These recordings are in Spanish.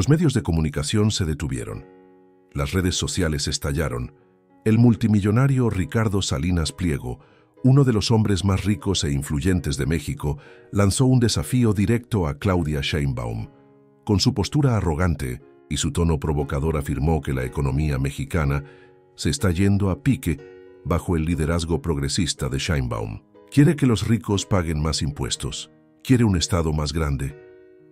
Los medios de comunicación se detuvieron. Las redes sociales estallaron. El multimillonario Ricardo Salinas Pliego, uno de los hombres más ricos e influyentes de México, lanzó un desafío directo a Claudia Sheinbaum. Con su postura arrogante y su tono provocador afirmó que la economía mexicana se está yendo a pique bajo el liderazgo progresista de Sheinbaum. Quiere que los ricos paguen más impuestos, quiere un Estado más grande,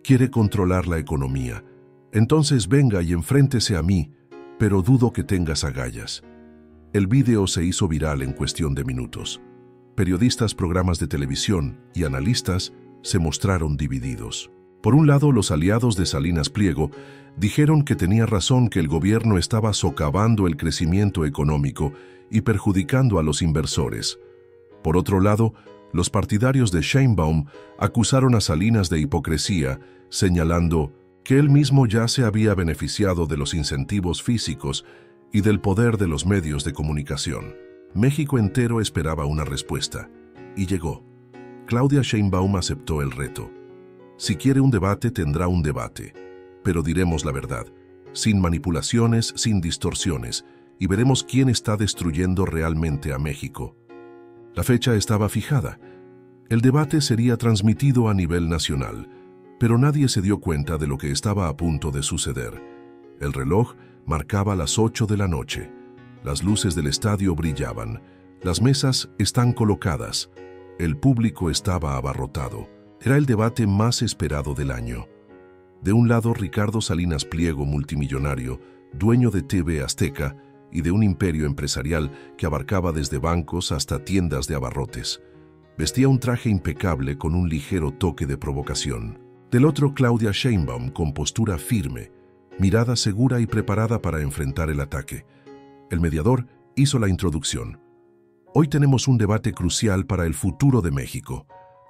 quiere controlar la economía. Entonces venga y enfréntese a mí, pero dudo que tengas agallas. El vídeo se hizo viral en cuestión de minutos. Periodistas, programas de televisión y analistas se mostraron divididos. Por un lado, los aliados de Salinas Pliego dijeron que tenía razón, que el gobierno estaba socavando el crecimiento económico y perjudicando a los inversores. Por otro lado, los partidarios de Sheinbaum acusaron a Salinas de hipocresía, señalando que él mismo ya se había beneficiado de los incentivos físicos y del poder de los medios de comunicación. México entero esperaba una respuesta, y llegó. Claudia Sheinbaum aceptó el reto. Si quiere un debate, tendrá un debate, pero diremos la verdad, sin manipulaciones, sin distorsiones, y veremos quién está destruyendo realmente a México. La fecha estaba fijada. El debate sería transmitido a nivel nacional, pero nadie se dio cuenta de lo que estaba a punto de suceder. El reloj marcaba las 8 de la noche. Las luces del estadio brillaban. Las mesas están colocadas. El público estaba abarrotado. Era el debate más esperado del año. De un lado, Ricardo Salinas Pliego, multimillonario, dueño de TV Azteca y de un imperio empresarial que abarcaba desde bancos hasta tiendas de abarrotes. Vestía un traje impecable con un ligero toque de provocación. Del otro, Claudia Sheinbaum, con postura firme, mirada segura y preparada para enfrentar el ataque. El mediador hizo la introducción. Hoy tenemos un debate crucial para el futuro de México.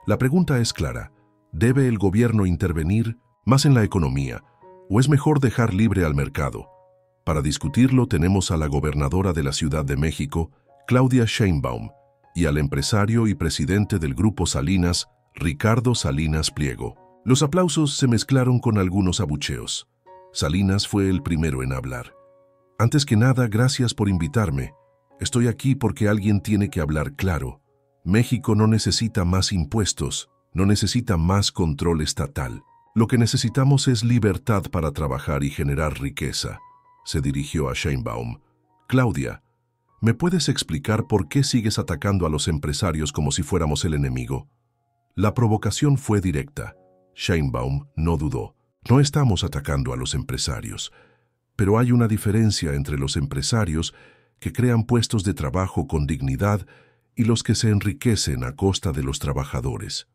La pregunta es clara: ¿debe el gobierno intervenir más en la economía o es mejor dejar libre al mercado? Para discutirlo tenemos a la gobernadora de la Ciudad de México, Claudia Sheinbaum, y al empresario y presidente del Grupo Salinas, Ricardo Salinas Pliego. Los aplausos se mezclaron con algunos abucheos. Salinas fue el primero en hablar. Antes que nada, gracias por invitarme. Estoy aquí porque alguien tiene que hablar claro. México no necesita más impuestos, no necesita más control estatal. Lo que necesitamos es libertad para trabajar y generar riqueza. Se dirigió a Sheinbaum. Claudia, ¿me puedes explicar por qué sigues atacando a los empresarios como si fuéramos el enemigo? La provocación fue directa. Sheinbaum no dudó. No estamos atacando a los empresarios, pero hay una diferencia entre los empresarios que crean puestos de trabajo con dignidad y los que se enriquecen a costa de los trabajadores.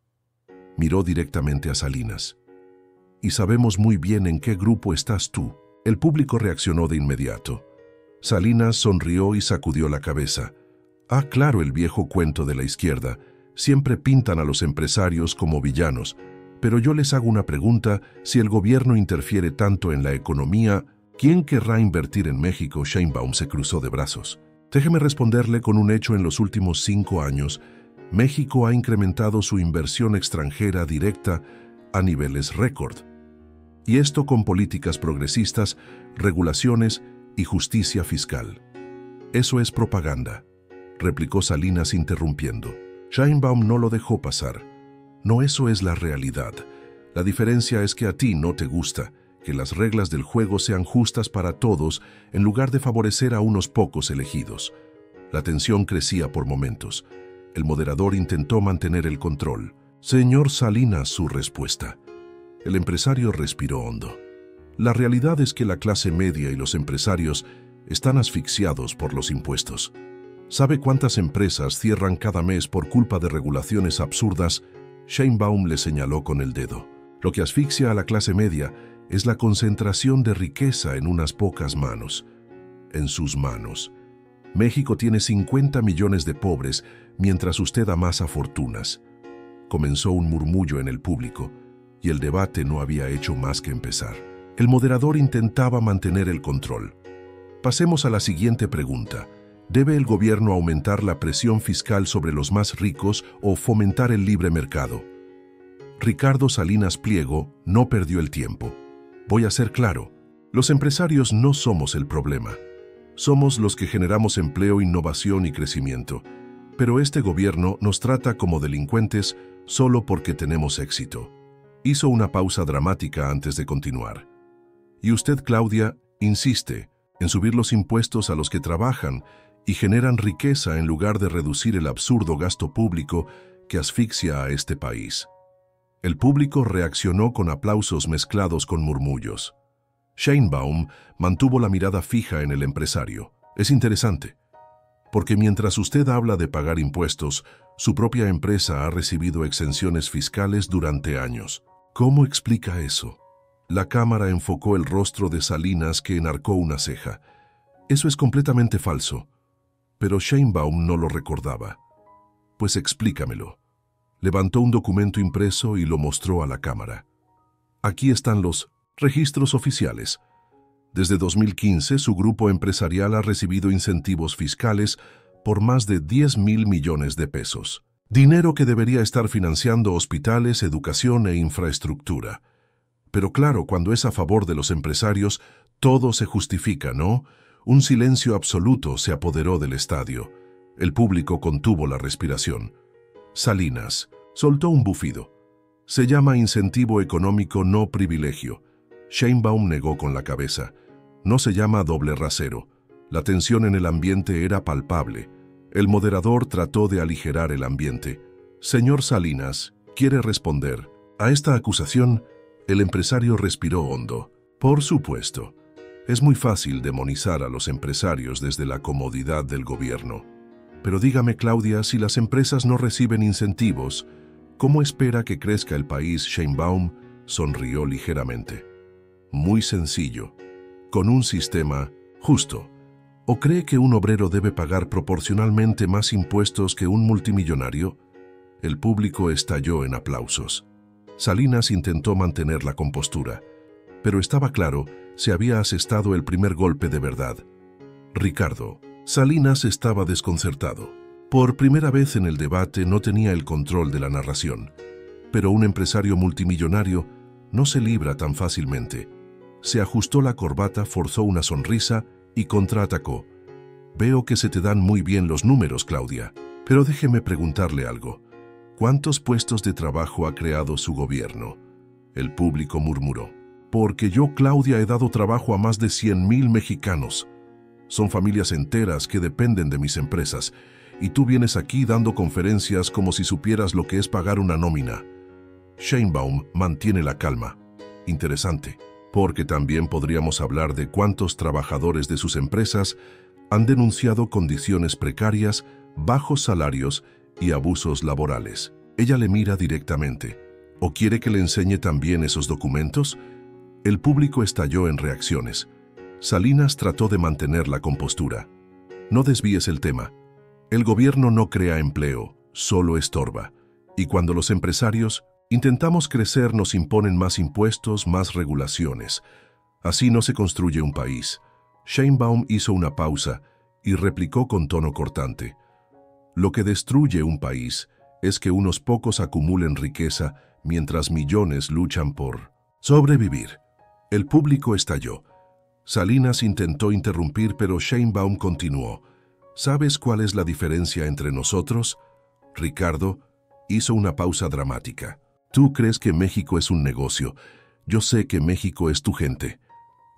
Miró directamente a Salinas. Y sabemos muy bien en qué grupo estás tú. El público reaccionó de inmediato. Salinas sonrió y sacudió la cabeza. Ah, claro, el viejo cuento de la izquierda. Siempre pintan a los empresarios como villanos. Pero yo les hago una pregunta: si el gobierno interfiere tanto en la economía, ¿quién querrá invertir en México? Sheinbaum se cruzó de brazos. Déjeme responderle con un hecho. En los últimos 5 años, México ha incrementado su inversión extranjera directa a niveles récord. Y esto con políticas progresistas, regulaciones y justicia fiscal. Eso es propaganda, replicó Salinas interrumpiendo. Sheinbaum no lo dejó pasar. No, eso es la realidad. La diferencia es que a ti no te gusta que las reglas del juego sean justas para todos en lugar de favorecer a unos pocos elegidos. La tensión crecía por momentos. El moderador intentó mantener el control. Señor Salinas, su respuesta. El empresario respiró hondo. La realidad es que la clase media y los empresarios están asfixiados por los impuestos. ¿Sabe cuántas empresas cierran cada mes por culpa de regulaciones absurdas? Sheinbaum le señaló con el dedo. Lo que asfixia a la clase media es la concentración de riqueza en unas pocas manos. En sus manos. México tiene 50 millones de pobres, mientras usted amasa fortunas. Comenzó un murmullo en el público, y el debate no había hecho más que empezar. El moderador intentaba mantener el control. Pasemos a la siguiente pregunta. ¿Debe el gobierno aumentar la presión fiscal sobre los más ricos o fomentar el libre mercado? Ricardo Salinas Pliego no perdió el tiempo. Voy a ser claro, los empresarios no somos el problema. Somos los que generamos empleo, innovación y crecimiento. Pero este gobierno nos trata como delincuentes solo porque tenemos éxito. Hizo una pausa dramática antes de continuar. Y usted, Claudia, insiste en subir los impuestos a los que trabajan y generan riqueza en lugar de reducir el absurdo gasto público que asfixia a este país. El público reaccionó con aplausos mezclados con murmullos. Sheinbaum mantuvo la mirada fija en el empresario. Es interesante, porque mientras usted habla de pagar impuestos, su propia empresa ha recibido exenciones fiscales durante años. ¿Cómo explica eso? La cámara enfocó el rostro de Salinas, que enarcó una ceja. Eso es completamente falso. Pero Sheinbaum no lo recordaba. Pues explícamelo. Levantó un documento impreso y lo mostró a la cámara. Aquí están los registros oficiales. Desde 2015, su grupo empresarial ha recibido incentivos fiscales por más de 10.000 millones de pesos. Dinero que debería estar financiando hospitales, educación e infraestructura. Pero claro, cuando es a favor de los empresarios, todo se justifica, ¿no? Un silencio absoluto se apoderó del estadio. El público contuvo la respiración. Salinas soltó un bufido. Se llama incentivo económico, no privilegio. Sheinbaum negó con la cabeza. No se llama doble rasero. La tensión en el ambiente era palpable. El moderador trató de aligerar el ambiente. Señor Salinas, ¿quiere responder a esta acusación? El empresario respiró hondo. Por supuesto. Es muy fácil demonizar a los empresarios desde la comodidad del gobierno. Pero dígame, Claudia, si las empresas no reciben incentivos, ¿cómo espera que crezca el país? Sheinbaum sonrió ligeramente. Muy sencillo. Con un sistema justo. ¿O cree que un obrero debe pagar proporcionalmente más impuestos que un multimillonario? El público estalló en aplausos. Salinas intentó mantener la compostura, pero estaba claro, se había asestado el primer golpe de verdad. Ricardo. Salinas estaba desconcertado. Por primera vez en el debate no tenía el control de la narración. Pero un empresario multimillonario no se libra tan fácilmente. Se ajustó la corbata, forzó una sonrisa y contraatacó. Veo que se te dan muy bien los números, Claudia. Pero déjeme preguntarle algo. ¿Cuántos puestos de trabajo ha creado su gobierno? El público murmuró. Porque yo, Claudia, he dado trabajo a más de 100.000 mexicanos. Son familias enteras que dependen de mis empresas. Y tú vienes aquí dando conferencias como si supieras lo que es pagar una nómina. Sheinbaum mantiene la calma. Interesante, porque también podríamos hablar de cuántos trabajadores de sus empresas han denunciado condiciones precarias, bajos salarios y abusos laborales. Ella le mira directamente. ¿O quiere que le enseñe también esos documentos? El público estalló en reacciones. Salinas trató de mantener la compostura. No desvíes el tema. El gobierno no crea empleo, solo estorba. Y cuando los empresarios intentamos crecer, nos imponen más impuestos, más regulaciones. Así no se construye un país. Sheinbaum hizo una pausa y replicó con tono cortante. Lo que destruye un país es que unos pocos acumulen riqueza mientras millones luchan por sobrevivir. El público estalló. Salinas intentó interrumpir, pero Sheinbaum continuó. ¿Sabes cuál es la diferencia entre nosotros? Ricardo hizo una pausa dramática. Tú crees que México es un negocio. Yo sé que México es tu gente.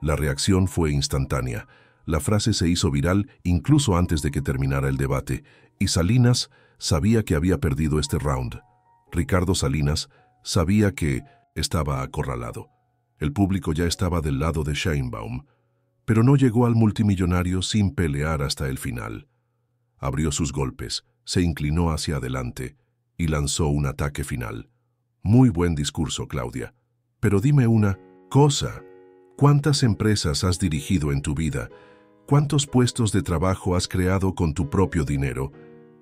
La reacción fue instantánea. La frase se hizo viral incluso antes de que terminara el debate, y Salinas sabía que había perdido este round. Ricardo Salinas sabía que estaba acorralado. El público ya estaba del lado de Sheinbaum, pero no llegó al multimillonario sin pelear hasta el final. Abrió sus golpes, se inclinó hacia adelante y lanzó un ataque final. Muy buen discurso, Claudia. Pero dime una cosa. ¿Cuántas empresas has dirigido en tu vida? ¿Cuántos puestos de trabajo has creado con tu propio dinero?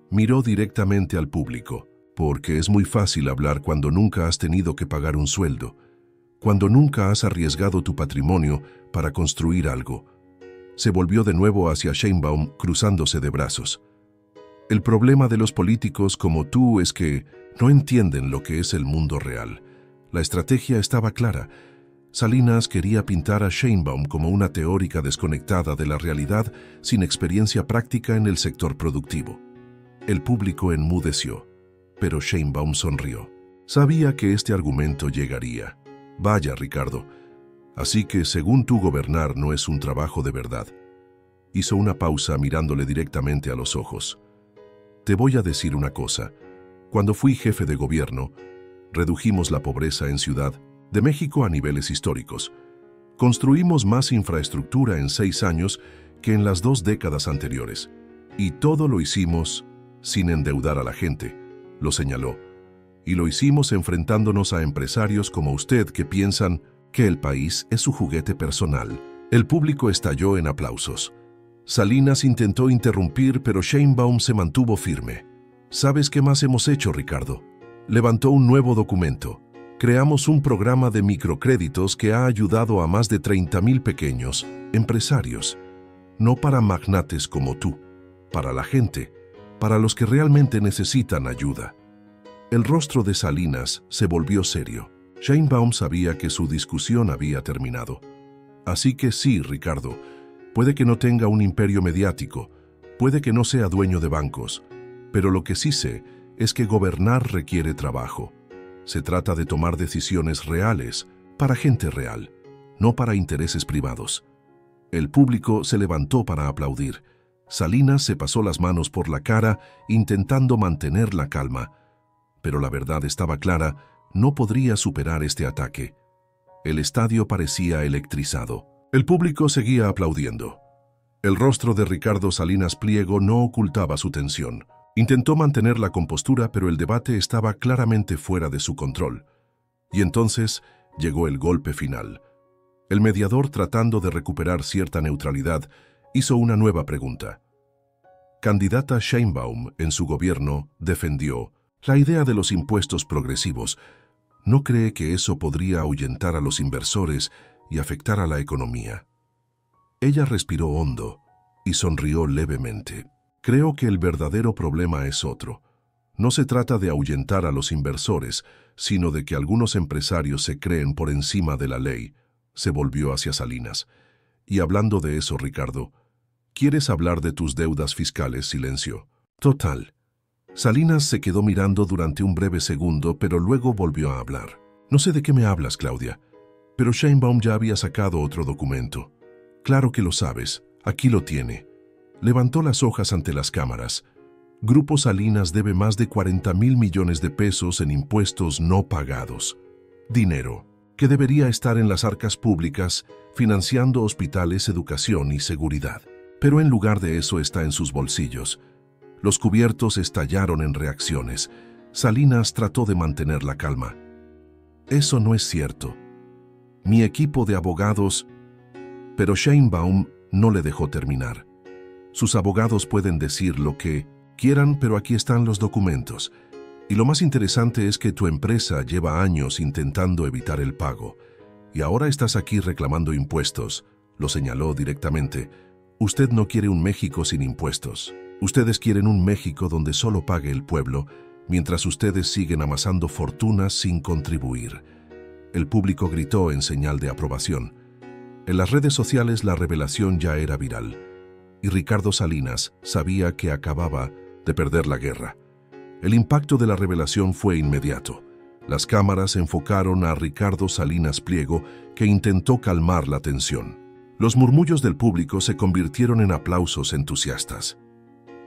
Miró directamente al público, porque es muy fácil hablar cuando nunca has tenido que pagar un sueldo, cuando nunca has arriesgado tu patrimonio para construir algo. Se volvió de nuevo hacia Sheinbaum, cruzándose de brazos. El problema de los políticos como tú es que no entienden lo que es el mundo real. La estrategia estaba clara. Salinas quería pintar a Sheinbaum como una teórica desconectada de la realidad sin experiencia práctica en el sector productivo. El público enmudeció, pero Sheinbaum sonrió. Sabía que este argumento llegaría. Vaya, Ricardo. Así que, según tú, gobernar no es un trabajo de verdad. Hizo una pausa mirándole directamente a los ojos. Te voy a decir una cosa. Cuando fui jefe de gobierno, redujimos la pobreza en Ciudad de México a niveles históricos. Construimos más infraestructura en 6 años que en las 2 décadas anteriores. Y todo lo hicimos sin endeudar a la gente, lo señaló. Y lo hicimos enfrentándonos a empresarios como usted que piensan que el país es su juguete personal. El público estalló en aplausos. Salinas intentó interrumpir, pero Sheinbaum se mantuvo firme. ¿Sabes qué más hemos hecho, Ricardo? Levantó un nuevo documento. Creamos un programa de microcréditos que ha ayudado a más de 30,000 pequeños empresarios. No para magnates como tú, para la gente, para los que realmente necesitan ayuda. El rostro de Salinas se volvió serio. Sheinbaum sabía que su discusión había terminado. Así que sí, Ricardo, puede que no tenga un imperio mediático, puede que no sea dueño de bancos, pero lo que sí sé es que gobernar requiere trabajo. Se trata de tomar decisiones reales, para gente real, no para intereses privados. El público se levantó para aplaudir. Salinas se pasó las manos por la cara, intentando mantener la calma. Pero la verdad estaba clara, no podría superar este ataque. El estadio parecía electrizado. El público seguía aplaudiendo. El rostro de Ricardo Salinas Pliego no ocultaba su tensión. Intentó mantener la compostura, pero el debate estaba claramente fuera de su control. Y entonces llegó el golpe final. El mediador, tratando de recuperar cierta neutralidad, hizo una nueva pregunta. Candidata Sheinbaum, en su gobierno, defendió la idea de los impuestos progresivos. ¿No cree que eso podría ahuyentar a los inversores y afectar a la economía? Ella respiró hondo y sonrió levemente. Creo que el verdadero problema es otro. No se trata de ahuyentar a los inversores, sino de que algunos empresarios se creen por encima de la ley. Se volvió hacia Salinas. Y hablando de eso, Ricardo, ¿quieres hablar de tus deudas fiscales? Silencio. Total. Salinas se quedó mirando durante un breve segundo, pero luego volvió a hablar. No sé de qué me hablas, Claudia, pero Sheinbaum ya había sacado otro documento. Claro que lo sabes. Aquí lo tiene. Levantó las hojas ante las cámaras. Grupo Salinas debe más de 40,000 millones de pesos en impuestos no pagados. Dinero que debería estar en las arcas públicas, financiando hospitales, educación y seguridad. Pero en lugar de eso está en sus bolsillos. Los cubiertos estallaron en reacciones. Salinas trató de mantener la calma. Eso no es cierto. Mi equipo de abogados... Pero Sheinbaum no le dejó terminar. Sus abogados pueden decir lo que quieran, pero aquí están los documentos. Y lo más interesante es que tu empresa lleva años intentando evitar el pago. Y ahora estás aquí reclamando impuestos, lo señaló directamente. Usted no quiere un México sin impuestos. Ustedes quieren un México donde solo pague el pueblo, mientras ustedes siguen amasando fortunas sin contribuir. El público gritó en señal de aprobación. En las redes sociales la revelación ya era viral. Y Ricardo Salinas sabía que acababa de perder la guerra. El impacto de la revelación fue inmediato. Las cámaras enfocaron a Ricardo Salinas Pliego, que intentó calmar la tensión. Los murmullos del público se convirtieron en aplausos entusiastas.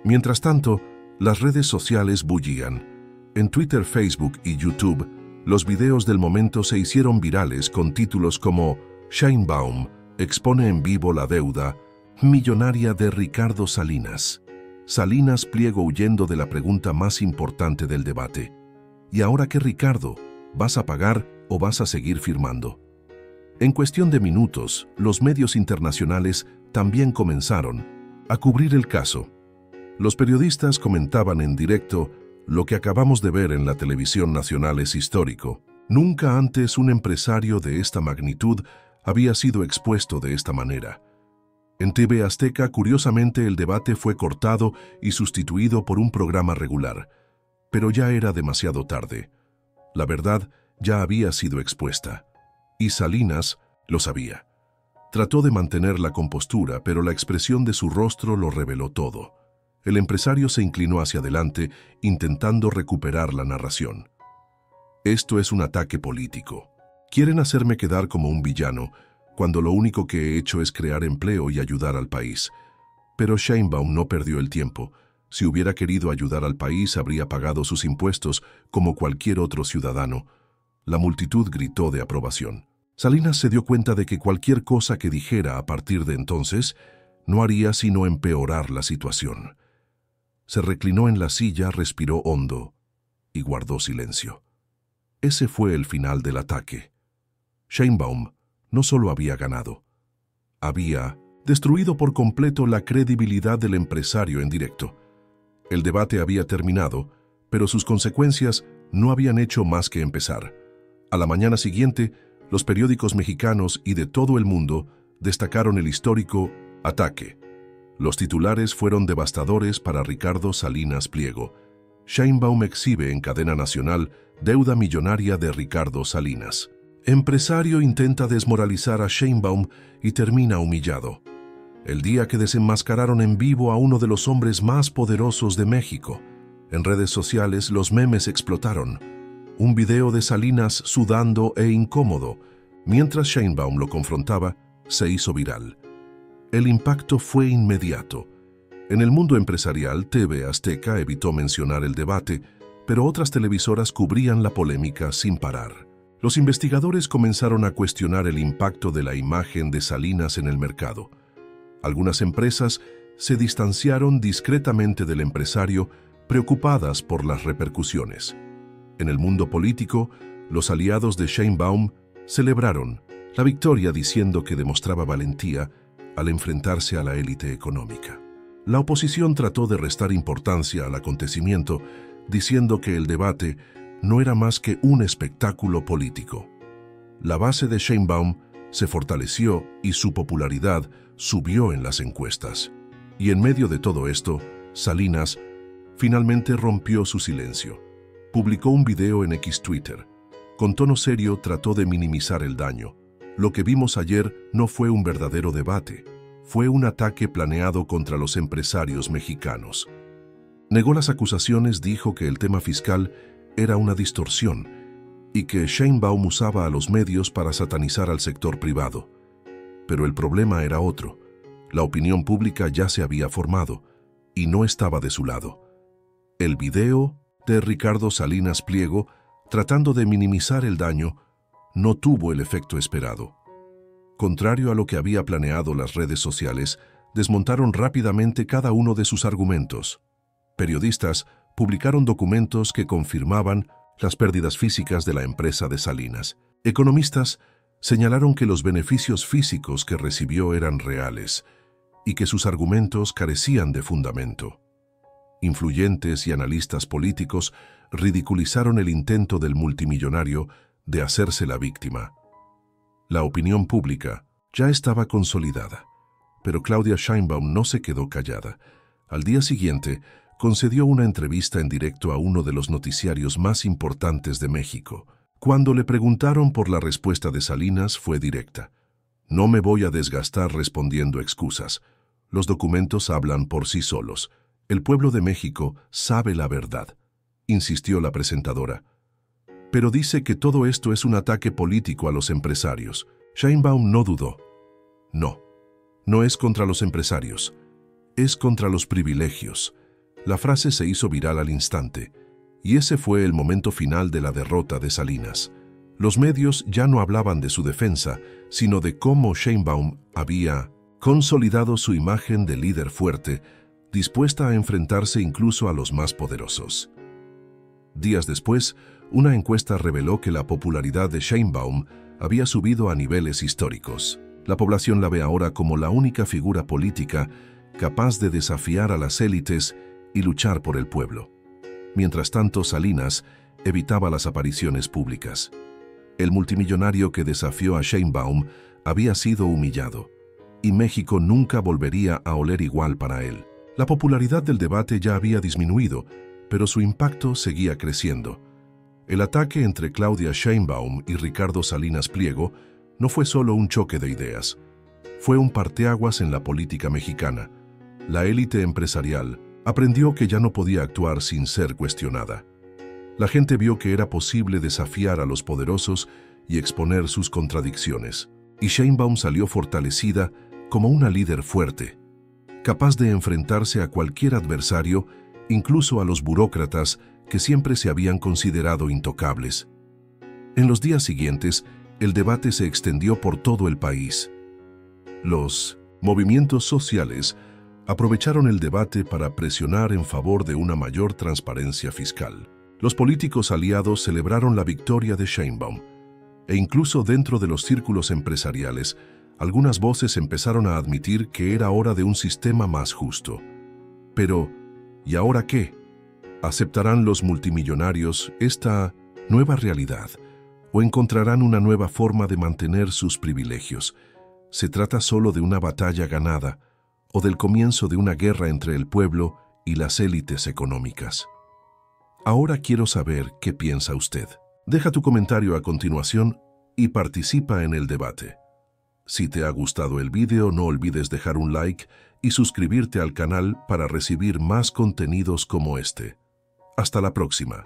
Mientras tanto, las redes sociales bullían. En Twitter, Facebook y YouTube, los videos del momento se hicieron virales con títulos como Sheinbaum expone en vivo la deuda millonaria de Ricardo Salinas. Salinas Pliego huyendo de la pregunta más importante del debate. ¿Y ahora qué, Ricardo? ¿Vas a pagar o vas a seguir firmando? En cuestión de minutos, los medios internacionales también comenzaron a cubrir el caso. Los periodistas comentaban en directo: lo que acabamos de ver en la televisión nacional es histórico. Nunca antes un empresario de esta magnitud había sido expuesto de esta manera. En TV Azteca, curiosamente, el debate fue cortado y sustituido por un programa regular. Pero ya era demasiado tarde. La verdad ya había sido expuesta. Y Salinas lo sabía. Trató de mantener la compostura, pero la expresión de su rostro lo reveló todo. El empresario se inclinó hacia adelante, intentando recuperar la narración. Esto es un ataque político. Quieren hacerme quedar como un villano, cuando lo único que he hecho es crear empleo y ayudar al país. Pero Sheinbaum no perdió el tiempo. Si hubiera querido ayudar al país, habría pagado sus impuestos como cualquier otro ciudadano. La multitud gritó de aprobación. Salinas se dio cuenta de que cualquier cosa que dijera a partir de entonces no haría sino empeorar la situación. Se reclinó en la silla, respiró hondo y guardó silencio. Ese fue el final del ataque. Sheinbaum no solo había ganado, había destruido por completo la credibilidad del empresario en directo. El debate había terminado, pero sus consecuencias no habían hecho más que empezar. A la mañana siguiente, los periódicos mexicanos y de todo el mundo destacaron el histórico ataque. Los titulares fueron devastadores para Ricardo Salinas Pliego. Sheinbaum exhibe en cadena nacional deuda millonaria de Ricardo Salinas. Empresario intenta desmoralizar a Sheinbaum y termina humillado. El día que desenmascararon en vivo a uno de los hombres más poderosos de México. En redes sociales los memes explotaron. Un video de Salinas sudando e incómodo, mientras Sheinbaum lo confrontaba, se hizo viral. El impacto fue inmediato. En el mundo empresarial, TV Azteca evitó mencionar el debate, pero otras televisoras cubrían la polémica sin parar. Los investigadores comenzaron a cuestionar el impacto de la imagen de Salinas en el mercado. Algunas empresas se distanciaron discretamente del empresario, preocupadas por las repercusiones. En el mundo político, los aliados de Sheinbaum celebraron la victoria diciendo que demostraba valentía al enfrentarse a la élite económica. La oposición trató de restar importancia al acontecimiento, diciendo que el debate no era más que un espectáculo político. La base de Sheinbaum se fortaleció y su popularidad subió en las encuestas. Y en medio de todo esto, Salinas finalmente rompió su silencio. Publicó un video en X Twitter. Con tono serio trató de minimizar el daño. Lo que vimos ayer no fue un verdadero debate. Fue un ataque planeado contra los empresarios mexicanos. Negó las acusaciones, dijo que el tema fiscal era una distorsión y que Sheinbaum usaba a los medios para satanizar al sector privado. Pero el problema era otro. La opinión pública ya se había formado y no estaba de su lado. El video de Ricardo Salinas Pliego, tratando de minimizar el daño, no tuvo el efecto esperado. Contrario a lo que había planeado, las redes sociales desmontaron rápidamente cada uno de sus argumentos. Periodistas publicaron documentos que confirmaban las pérdidas físicas de la empresa de Salinas. Economistas señalaron que los beneficios físicos que recibió eran reales y que sus argumentos carecían de fundamento. Influyentes y analistas políticos ridiculizaron el intento del multimillonario de hacerse la víctima. La opinión pública ya estaba consolidada, pero Claudia Sheinbaum no se quedó callada. Al día siguiente, concedió una entrevista en directo a uno de los noticiarios más importantes de México. Cuando le preguntaron por la respuesta de Salinas, fue directa. No me voy a desgastar respondiendo excusas. Los documentos hablan por sí solos. El pueblo de México sabe la verdad, insistió la presentadora. Pero dice que todo esto es un ataque político a los empresarios. Sheinbaum no dudó. No es contra los empresarios, es contra los privilegios. La frase se hizo viral al instante, y ese fue el momento final de la derrota de Salinas. Los medios ya no hablaban de su defensa, sino de cómo Sheinbaum había consolidado su imagen de líder fuerte, dispuesta a enfrentarse incluso a los más poderosos. Días después, una encuesta reveló que la popularidad de Sheinbaum había subido a niveles históricos. La población la ve ahora como la única figura política capaz de desafiar a las élites y luchar por el pueblo. Mientras tanto, Salinas evitaba las apariciones públicas. El multimillonario que desafió a Sheinbaum había sido humillado, y México nunca volvería a oler igual para él. La popularidad del debate ya había disminuido, pero su impacto seguía creciendo. El ataque entre Claudia Sheinbaum y Ricardo Salinas Pliego no fue solo un choque de ideas. Fue un parteaguas en la política mexicana. La élite empresarial aprendió que ya no podía actuar sin ser cuestionada. La gente vio que era posible desafiar a los poderosos y exponer sus contradicciones. Y Sheinbaum salió fortalecida como una líder fuerte, capaz de enfrentarse a cualquier adversario, incluso a los burócratas que siempre se habían considerado intocables. En los días siguientes, el debate se extendió por todo el país. Los movimientos sociales aprovecharon el debate para presionar en favor de una mayor transparencia fiscal. Los políticos aliados celebraron la victoria de Sheinbaum, e incluso dentro de los círculos empresariales, algunas voces empezaron a admitir que era hora de un sistema más justo. Pero, ¿y ahora qué? ¿Aceptarán los multimillonarios esta nueva realidad o encontrarán una nueva forma de mantener sus privilegios? ¿Se trata solo de una batalla ganada o del comienzo de una guerra entre el pueblo y las élites económicas? Ahora quiero saber qué piensa usted. Deja tu comentario a continuación y participa en el debate. Si te ha gustado el video, no olvides dejar un like y suscribirte al canal para recibir más contenidos como este. Hasta la próxima.